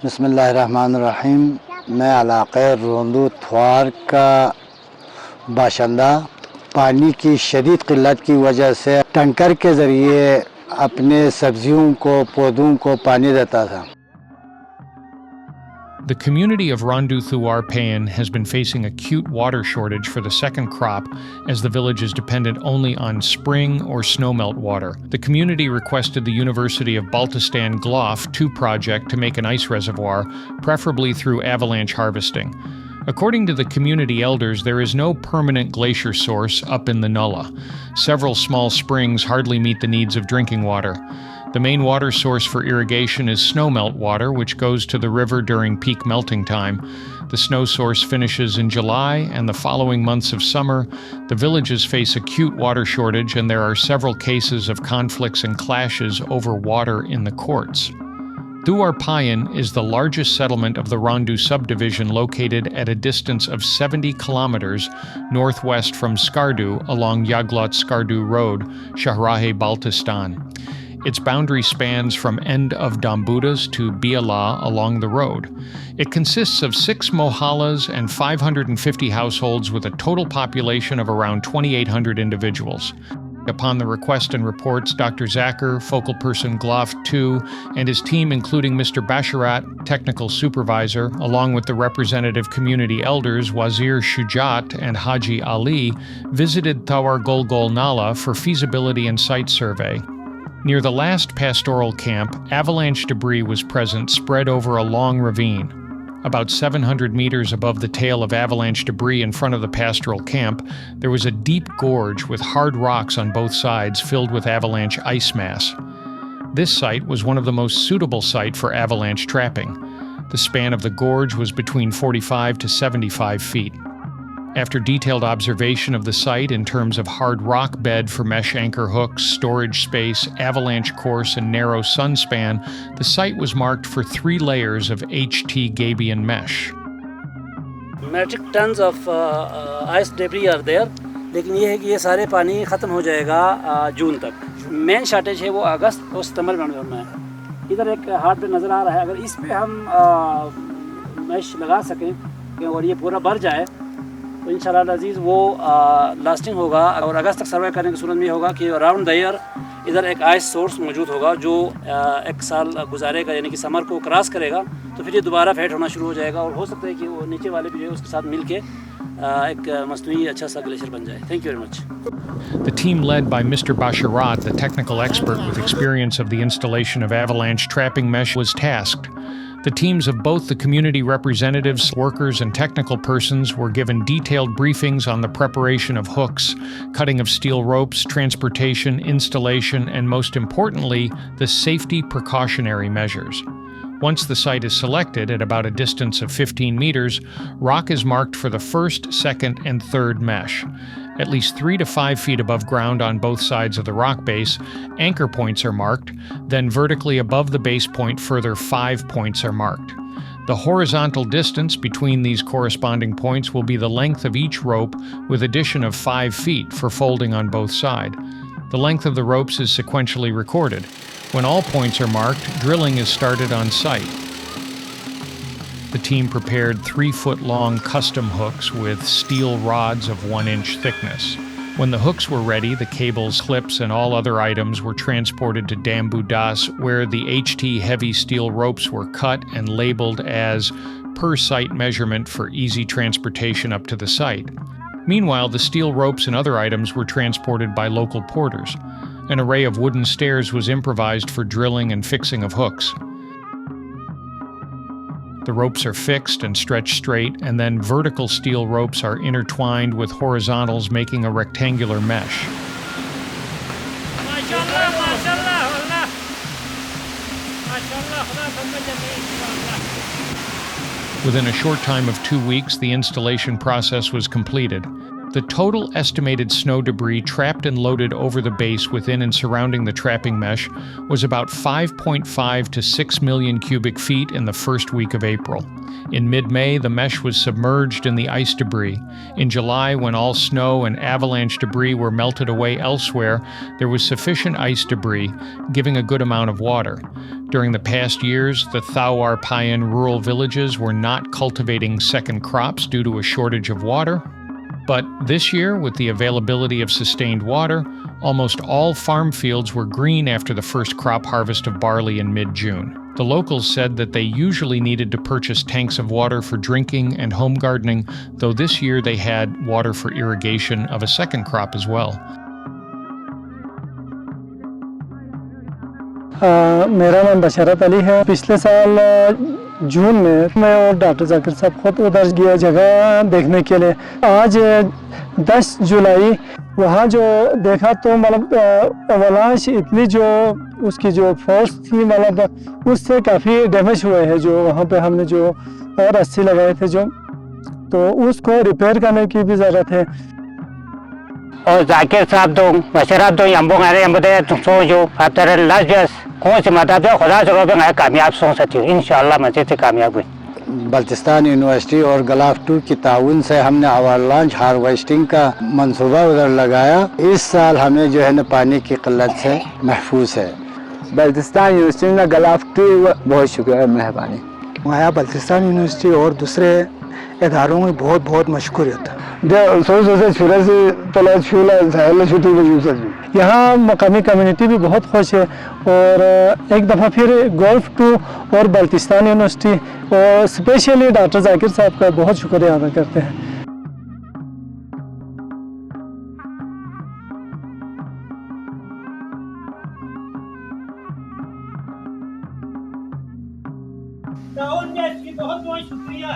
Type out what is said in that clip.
बिस्मिल्लाहिर्रहमानिर्रहीम। मैं इलाक़े रोंदू थवार का बाशिंदा पानी की शदीद किल्लत की वजह से टैंकर के ज़रिए अपने सब्जियों को पौधों को पानी देता था। The community of Thowar Paeen has been facing acute water shortage for the second crop, as the village is dependent only on spring or snowmelt water. The community requested the University of Baltistan GLOF-II project to make an ice reservoir, preferably through avalanche harvesting. According to the community elders, there is no permanent glacier source up in the Nalah. Several small springs hardly meet the needs of drinking water. The main water source for irrigation is snowmelt water, which goes to the river during peak melting time. The snow source finishes in July, and the following months of summer, the villages face acute water shortage, and there are several cases of conflicts and clashes over water in the courts. Thowar Paeen is the largest settlement of the Rondu subdivision, located at a distance of 70 kilometers northwest from Skardu along Yaglot-Skardu Road, Shahrahe, Baltistan. Its boundary spans from end of Dambudas to Biala along the road. It consists of 6 mohallas and 550 households with a total population of around 2,800 individuals. Upon the request and reports, Dr. Zakir, focal person GLOF-II, and his team, including Mr. Basharat, technical supervisor, along with the representative community elders Wazir Shujat and Haji Ali, visited Thowar Golgol Nalah for feasibility and site survey. Near the last pastoral camp, avalanche debris was present, spread over a long ravine. About 700 meters above the tail of avalanche debris in front of the pastoral camp, there was a deep gorge with hard rocks on both sides filled with avalanche ice mass. This site was one of the most suitable sites for avalanche trapping. The span of the gorge was between 45 to 75 feet. After detailed observation of the site in terms of hard rock bed for mesh anchor hooks, storage space, avalanche course, and narrow sun span, the site was marked for 3 layers of HT Gabion mesh. Metric tons of ice debris are there, लेकिन ये है कि ये सारे पानी ख़त्म हो जाएगा जून तक. मेन शॉर्टेज है वो अगस्त और सितंबर में है. इधर एक हार्ड पे नज़र आ रहा है, अगर इस पे हम मैश लगा सकें और ये पूरा भर जाए तो इंशाल्लाह अज़ीज़ वो लास्टिंग होगा और अगस्त तक सर्वाइव करने की सूरत में होगा कि अराउंड द ईयर इधर एक आइस सोर्स मौजूद होगा जो एक साल गुजारेगा, यानी कि समर को क्रॉस करेगा तो फिर ये दोबारा फेड होना शुरू हो जाएगा और हो सकता है कि वो नीचे वाले भी जो है उसके साथ मिल के एक मसनूई अच्छा सा ग्लेशियर बन जाए. Thank you very much. The team led by Mr. Basharat, the technical expert with experience of the installation of avalanche trapping mesh, was tasked. The teams of both the community representatives, workers, and technical persons were given detailed briefings on the preparation of hooks, cutting of steel ropes, transportation, installation, and most importantly, the safety precautionary measures. Once the site is selected at about a distance of 15 meters, rock is marked for the first, second, and third mesh. At least 3 to 5 feet above ground on both sides of the rock base, anchor points are marked, then vertically above the base point further 5 points are marked. The horizontal distance between these corresponding points will be the length of each rope with addition of 5 feet for folding on both sides. The length of the ropes is sequentially recorded. When all points are marked, drilling is started on site. The team prepared 3-foot-long custom hooks with steel rods of 1-inch thickness. When the hooks were ready, the cables, clips, and all other items were transported to Dambudas, where the HT heavy steel ropes were cut and labeled as per site measurement for easy transportation up to the site. Meanwhile, the steel ropes and other items were transported by local porters. An array of wooden stairs was improvised for drilling and fixing of hooks. The ropes are fixed and stretched straight, and then vertical steel ropes are intertwined with horizontals, making a rectangular mesh. Within a short time of 2 weeks, the installation process was completed. The total estimated snow debris trapped and loaded over the base within and surrounding the trapping mesh was about 5.5 to 6 million cubic feet in the first week of April. In mid-May, the mesh was submerged in the ice debris. In July, when all snow and avalanche debris were melted away elsewhere, there was sufficient ice debris, giving a good amount of water. During the past years, the Thowar Paeen rural villages were not cultivating second crops due to a shortage of water. But this year, with the availability of sustained water, almost all farm fields were green after the first crop harvest of barley in mid-June. The locals said that they usually needed to purchase tanks of water for drinking and home gardening, though this year they had water for irrigation of a second crop as well. मेरा नाम बशरत अली है। पिछले साल जून में मैं और doctor Zakir साहब खुद उधर गए जगह देखने के लिए। आज 10 जुलाई वहाँ जो देखा तो मतलब एवलांच इतनी जो उसकी जो फोर्स थी मतलब उससे काफ़ी डैमेज हुए हैं। जो वहाँ पे हमने जो और रस्सी लगाए थे जो तो उसको रिपेयर करने की भी ज़रूरत है। और जाकिर साहब तो बशरत तो यम्बों आ रहे हैं मुझे तो सोचो आफ्टर लास्ट ईयर कौन सी मदद है खुदा से रोबे मैं कामयाब सोच सकती हूँ इंशाल्लाह मज़े से कामयाब हुई। बल्तिस्तान यूनिवर्सिटी और GLOF-II की ताउन से हमने अवालांच हार्वेस्टिंग का मंसूबा उधर लगाया। इस साल हमें जो है ना पानी की किल्लत से महफूज है। बल्तिस्तान यूनिवर्सिटी का GLOF-II बहुत शुक्रिया मेहरबानी। वहाँ बल्तिस्तान यूनिवर्सिटी और दूसरे इदारों में बहुत बहुत मशकूरियत है। यहाँ मकामी कम्युनिटी भी बहुत खुश है और एक दफ़ा फिर GLOF-II और बल्तिस्तान यूनिवर्सिटी और स्पेशली डॉक्टर जाकिर साहब का बहुत शुक्रिया अदा करते हैं। बहुत बहुत शुक्रिया।